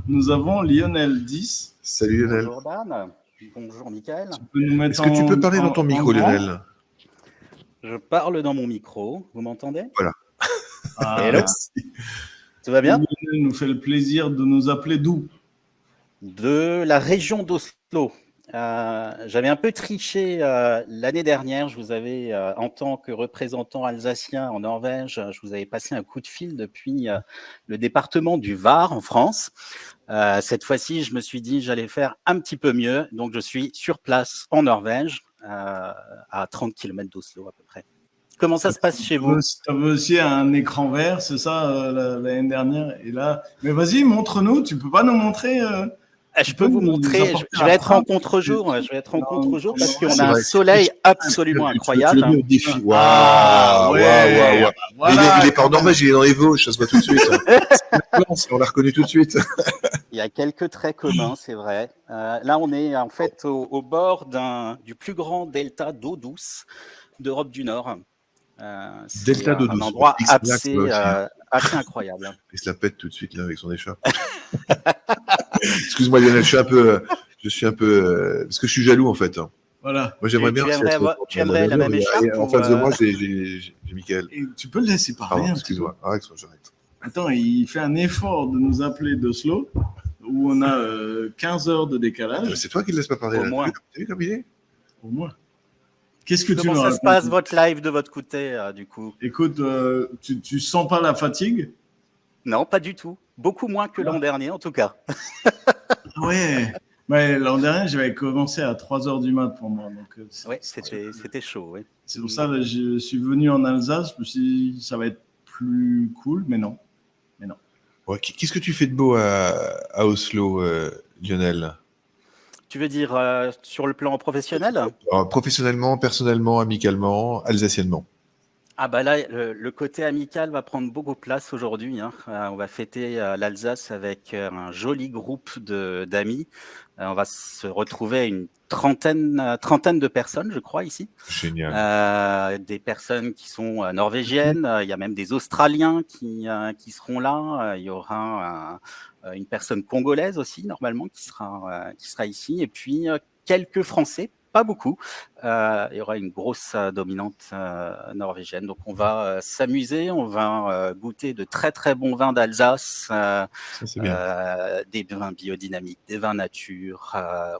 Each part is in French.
Nous avons Lionel 10. Salut Lionel. Bonjour Dan. Bonjour Mickaël. Est-ce que tu peux parler dans ton micro, Lionel? Je parle dans mon micro. Vous m'entendez? Voilà. Hello. Tout va bien? Lionel nous fait le plaisir de nous appeler d'où? De la région d'Oslo. J'avais un peu triché l'année dernière. Je vous avais, en tant que représentant alsacien en Norvège, je vous avais passé un coup de fil depuis le département du Var en France. Cette fois-ci, je me suis dit j'allais faire un petit peu mieux. Donc, je suis sur place en Norvège, à 30 km d'Oslo à peu près. Comment ça se passe chez vous? Tu avais aussi un écran vert, c'est ça, l'année dernière. Et là, mais vas-y, montre-nous. Tu peux pas nous montrer Je peux vous montrer. Je vais être en contre-jour. Je vais être en contre-jour parce qu'on a un soleil absolument incroyable. Waouh, il est pas en Norvège, il est dans les Vosges, ça se voit tout de suite. On l'a reconnu tout de suite. Il y a quelques traits communs, c'est vrai. Là, on est en fait au bord du plus grand delta d'eau douce d'Europe du Nord. Delta d'eau douce. Un endroit assez incroyable. Il se la pète tout de suite là avec son écharpe. Excuse-moi Lionel, je suis un peu parce que je suis jaloux en fait. Voilà. Moi j'aimerais bien. Tu aimerais la même écharpe en face de moi, j'ai Mickaël. Et tu peux le laisser parler. Pardon, excuse-moi. J'arrête. Attends, il fait un effort de nous appeler d'Oslo, où on a 15 heures de décalage. C'est toi qui ne laisses pas parler. Au moins. T'as vu comme il est? Au moins. Qu'est-ce que Comment ça se passe votre live de votre côté du coup? Écoute, tu sens pas la fatigue? Non, pas du tout. Beaucoup moins que l'an dernier en tout cas. Ouais. Ouais, l'an dernier, j'avais commencé à 3h du mat pour moi. Donc, oui, c'était chaud. Oui. C'est pour ça que je suis venu en Alsace. Je me suis dit, ça va être plus cool, mais non. Ouais, qu'est-ce que tu fais de beau à Oslo, Lionel? Tu veux dire sur le plan professionnel? Alors, professionnellement, personnellement, amicalement, alsaciennement. Ah bah là, le côté amical va prendre beaucoup de place aujourd'hui. Hein. On va fêter l'Alsace avec un joli groupe d'amis. On va se retrouver à une trentaine de personnes, je crois, ici. Génial. Des personnes qui sont norvégiennes. Il y a même des Australiens qui seront là. Il y aura une personne congolaise aussi, normalement, qui sera ici. Et puis, quelques Français. Pas beaucoup. Il y aura une grosse dominante norvégienne. Donc, on va s'amuser. On va goûter de très, très bons vins d'Alsace, des vins biodynamiques, des vins nature.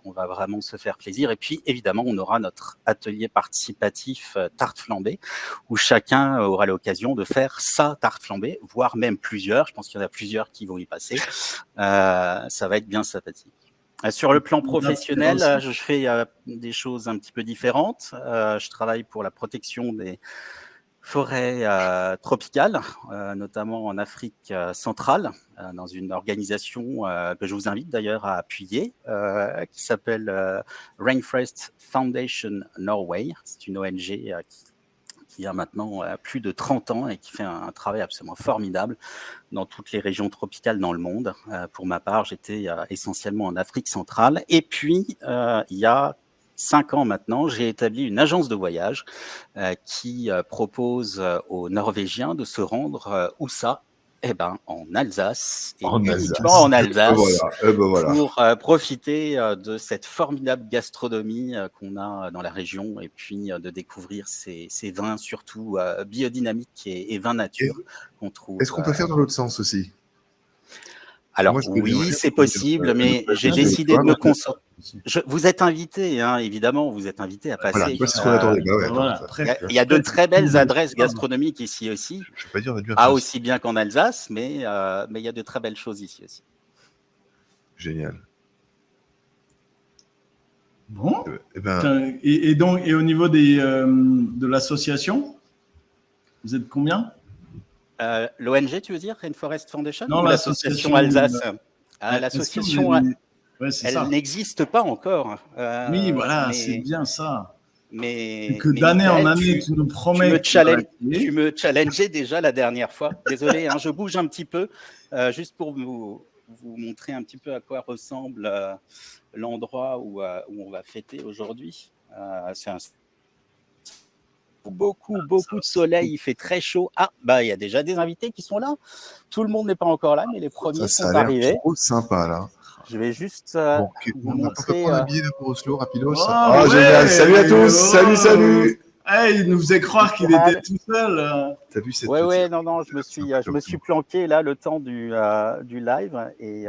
On va vraiment se faire plaisir. Et puis, évidemment, on aura notre atelier participatif tarte flambée, où chacun aura l'occasion de faire sa tarte flambée, voire même plusieurs. Je pense qu'il y en a plusieurs qui vont y passer. Ça va être bien sympathique. Sur le plan professionnel, je fais des choses un petit peu différentes. Je travaille pour la protection des forêts tropicales, notamment en Afrique centrale, dans une organisation que je vous invite d'ailleurs à appuyer, qui s'appelle Rainforest Foundation Norway. C'est une ONG qui a maintenant plus de 30 ans et qui fait un travail absolument formidable dans toutes les régions tropicales dans le monde. Pour ma part, j'étais essentiellement en Afrique centrale. Et puis, il y a 5 ans maintenant, j'ai établi une agence de voyage qui propose aux Norvégiens de se rendre où ça? Eh ben, en Alsace, et uniquement en Alsace, voilà. pour profiter de cette formidable gastronomie qu'on a dans la région, et puis de découvrir ces vins, surtout biodynamiques et vins nature qu'on trouve. Est-ce qu'on peut faire dans l'autre sens aussi? Alors oui, c'est possible, mais j'ai décidé de me concentrer. Vous êtes invité, hein, évidemment, vous êtes invité à passer. Voilà, c'est ce qu'on attendait. Il y a de très belles adresses gastronomiques ici aussi. Je ne vais pas dire on a dû pas aussi bien qu'en Alsace, mais il y a de très belles choses ici aussi. Génial. Bon. Et au niveau de l'association, vous êtes combien? L'ONG, tu veux dire, Rainforest Foundation? Non, l'association Alsace. L'association, elle n'existe pas encore. Oui, voilà, c'est bien ça. Mais que d'année en année, tu nous promets. Tu me challengeais déjà la dernière fois. Désolé, hein, je bouge un petit peu, juste pour vous montrer un petit peu à quoi ressemble l'endroit où on va fêter aujourd'hui. C'est un beaucoup de soleil, il fait très chaud. Ah, bah il y a déjà des invités qui sont là. Tout le monde n'est pas encore là, mais les premiers Ça sont a l'air arrivés. trop sympa, là. Je vais juste Bon, vous on peut montrer. prendre un billet de pour Oslo, rapidos. Oh, Ah, ouais. génial. Salut à tous. Salut. Hey, il nous faisait croire qu'il était tout seul. T'as vu cette Ouais, non, je me suis planqué là le temps du live et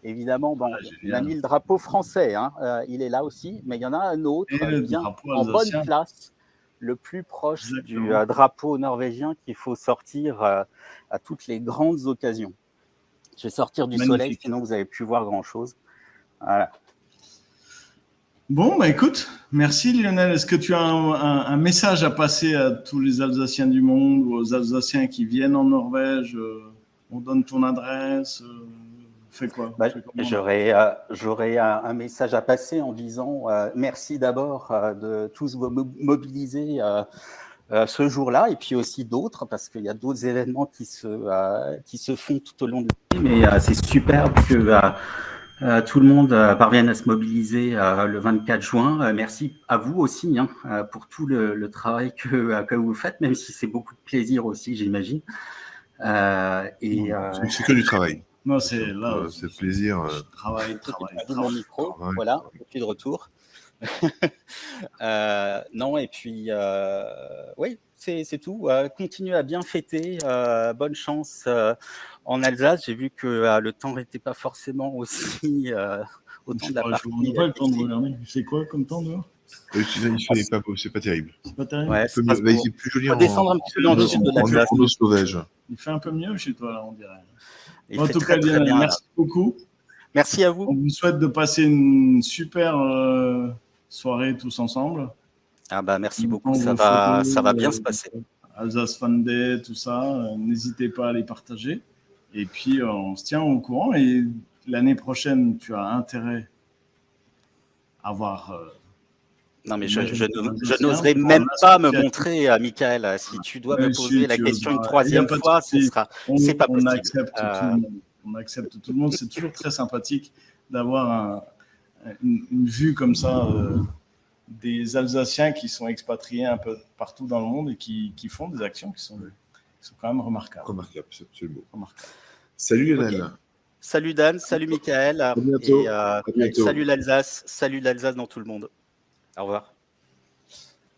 évidemment, bon, on a mis le drapeau français, hein, il est là aussi, mais il y en a un autre bien en bonne place, le plus proche du drapeau norvégien qu'il faut sortir à toutes les grandes occasions. Je vais sortir du soleil, sinon vous n'avez plus voir grand-chose. Voilà. Bon, bah écoute, merci Lionel. Est-ce que tu as un message à passer à tous les Alsaciens du monde ou aux Alsaciens qui viennent en Norvège? On donne ton adresse. Fais quoi? J'aurais un message à passer en disant merci d'abord de tous vous mobiliser ce jour-là et puis aussi d'autres parce qu'il y a d'autres événements qui se font tout au long de l'année. Mais c'est superbe que tout le monde parvienne à se mobiliser le 24 juin. Merci à vous aussi pour tout le travail que vous faites, même si c'est beaucoup de plaisir aussi, j'imagine. C'est que du travail. Non, c'est là. C'est plaisir. Travail. Mon micro, voilà, et puis de retour. Non, et puis, oui, c'est tout. Continuez à bien fêter. Bonne chance en Alsace. J'ai vu que le temps n'était pas forcément aussi autant de la partie. On n'a pas le temps de regarder. C'est quoi comme temps dehors? C'est pas terrible. C'est pas terrible. Ouais, il fait plus joli descendre un petit peu dans le sud de l'Alsace. En Oslovège. Il fait un peu mieux chez toi, là, on dirait. En tout cas, bien, merci beaucoup. Merci à vous. On vous souhaite de passer une super soirée tous ensemble. Ah bah merci beaucoup, ça va bien se passer. Alsace Fan Day, tout ça, n'hésitez pas à les partager. Et puis on se tient au courant. Et l'année prochaine, tu as intérêt à voir. Non mais je n'oserais même pas me montrer à Michael. Si tu dois me poser la question une troisième fois, c'est pas possible. On accepte tout le monde. C'est toujours très sympathique d'avoir une vue comme ça des Alsaciens qui sont expatriés un peu partout dans le monde et qui font des actions qui sont quand même remarquables. Remarquable, c'est absolument remarquable. Salut Lionel. Okay. Salut Dan, salut Michael. À bientôt. Et, salut l'Alsace dans tout le monde. Au revoir.